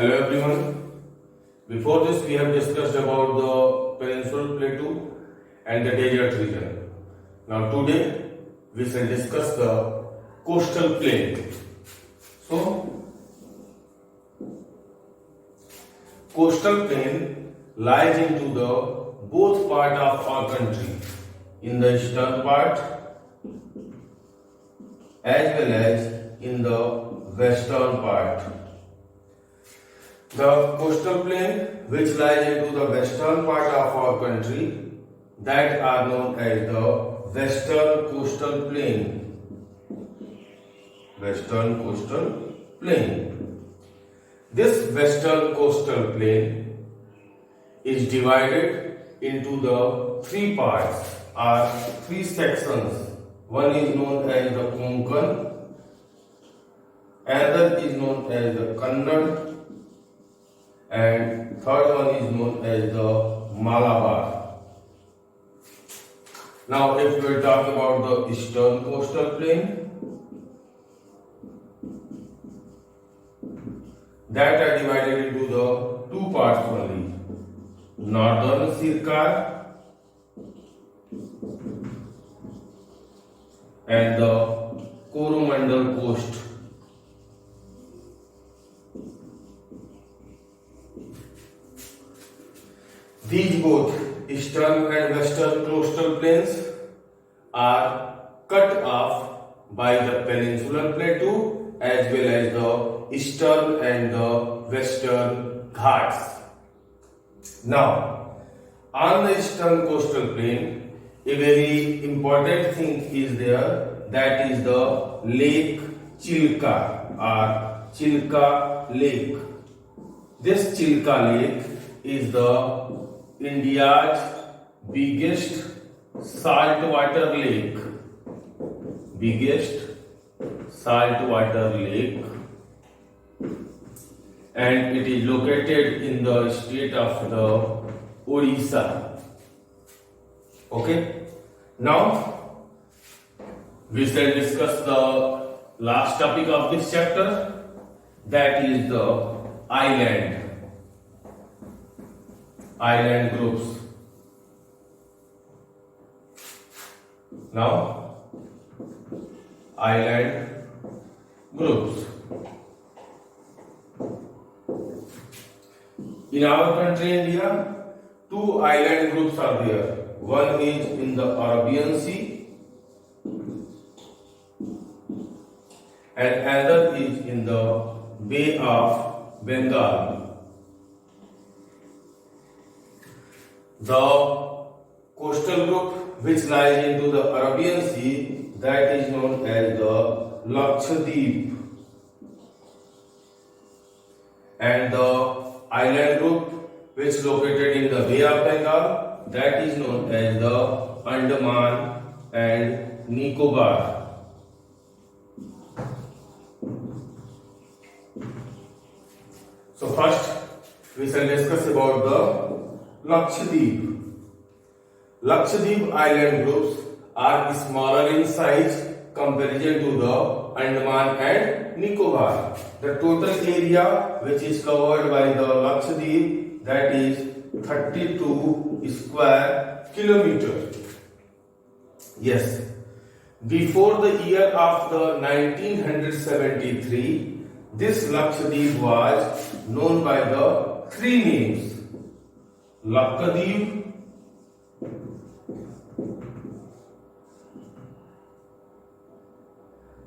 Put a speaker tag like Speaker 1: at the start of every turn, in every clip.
Speaker 1: Hello everyone. Before this we have discussed about the peninsular plateau and the desert region. Now today we shall discuss the coastal plain. So coastal plain lies into the both part of our country, in the eastern part as well as in the western part. The coastal plain which lies into the western part of our country, that are known as the western coastal plain. Western coastal plain. This western coastal plain is divided into the three parts or three sections. One is known as the Konkan, another is known as the Kannada, and third one is known as the Malabar. Now if we talk about the eastern coastal plain, that are divided into the two parts only, northern Sircar and the Coromandel coast. These both eastern and western coastal plains are cut off by the peninsular plateau as well as the eastern and the western ghats. Now, on the eastern coastal plain, a very important thing is there, that is the Lake Chilka or Chilka Lake. This Chilka Lake is the India's biggest saltwater lake. Biggest saltwater lake, and it is located in the state of the Odisha. Okay. Now we shall discuss the last topic of this chapter, that is the island groups. Now island groups. In our country India, two island groups are there. One is in the Arabian Sea and another is in the Bay of Bengal. The coastal group which lies into the Arabian Sea, that is known as the Lakshadweep, and the island group which located in the Bay of Bengal, that is known as the Andaman and Nicobar. So first we shall discuss about the Lakshadweep. Lakshadweep island groups are smaller in size comparison to the Andaman and Nicobar. The total area which is covered by the Lakshadweep, that is 32 square kilometers. Yes. Before the year of the 1973, this Lakshadweep was known by the three names: Lakshadweep,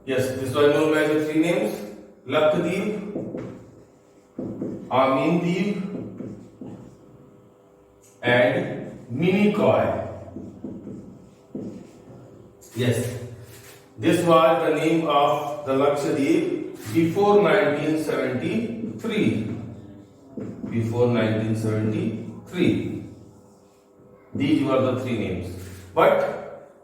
Speaker 1: yes, this was known by the three names: Lakshadweep, Amindweep, and Minicoy. Yes, this was the name of the Lakshadweep before 1973. Before 1973, these were the three names. But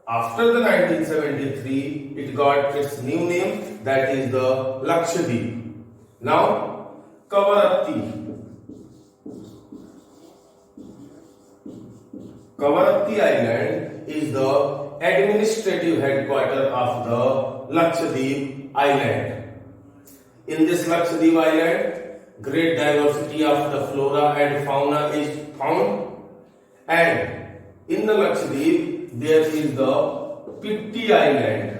Speaker 1: after the 1973, it got its new name, that is the Lakshadweep. Now, Kavaratti. Kavaratti Island is the administrative headquarters of the Lakshadweep Island. In this Lakshadweep Island, great diversity of the flora and fauna is found, and in the Lakshadweep there is the Pitti Island.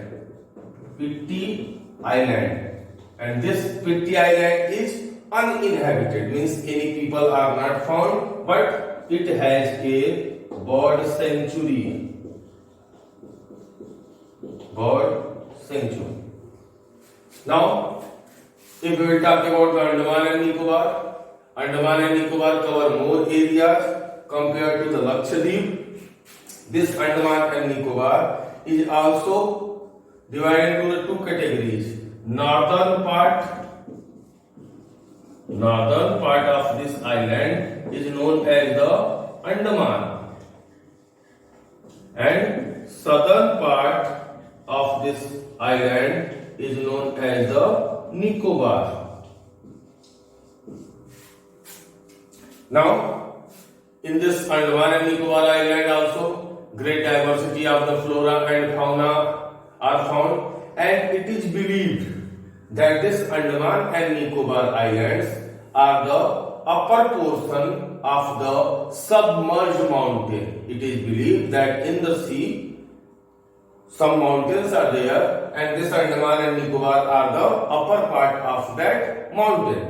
Speaker 1: Pitti Island, and this Pitti Island is uninhabited, means any people are not found, but it has a bird sanctuary. Bird sanctuary. Now, if we will talk about the Andaman and Nicobar cover more areas compared to the Lakshadweep. This Andaman and Nicobar is also divided into the two categories. Northern part of this island is known as the Andaman, and southern part of this island is known as the Nicobar. Now, in this Andaman and Nicobar island also great diversity of the flora and fauna are found, and it is believed that this Andaman and Nicobar islands are the upper portion of the submerged mountain. It is believed that in the sea some mountains are there, and this Andaman and Nicobar are the upper part of that mountain.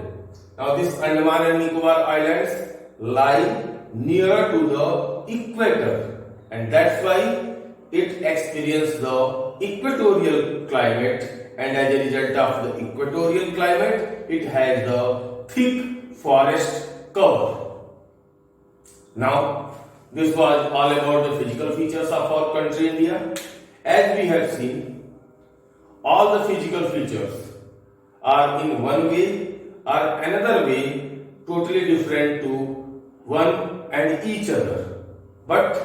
Speaker 1: Now this Andaman and Nicobar islands lie nearer to the equator, and that's why it experiences the equatorial climate, and as a result of the equatorial climate it has the thick forest cover. Now this was all about the physical features of our country India. As we have seen, all the physical features are in one way or another way totally different to one and each other, but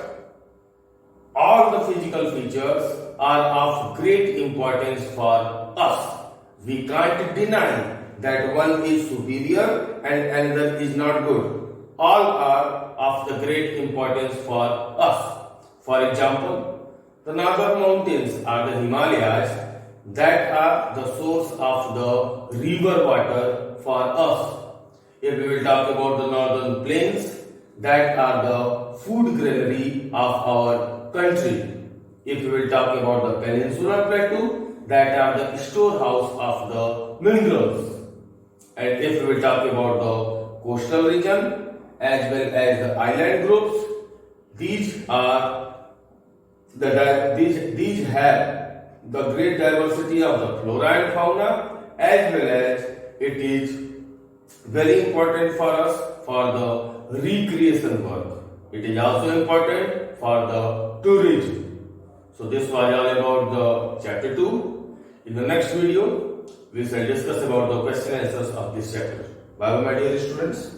Speaker 1: all the physical features are of great importance for us. We can't deny that one is superior and another is not good. All are of the great importance for us. For example, the northern mountains are the Himalayas that are the source of the river water for us. If we will talk about the northern plains, that are the food granary of our country. If we will talk about the peninsular plateau, that are the storehouse of the minerals. And if we will talk about the coastal region as well as the island groups, these have the great diversity of the flora and fauna, as well as it is very important for us for the recreation work. It is also important for the tourism. So this was all about the chapter 2. In the next video, we shall discuss about the question answers of this chapter. Bye bye my dear students.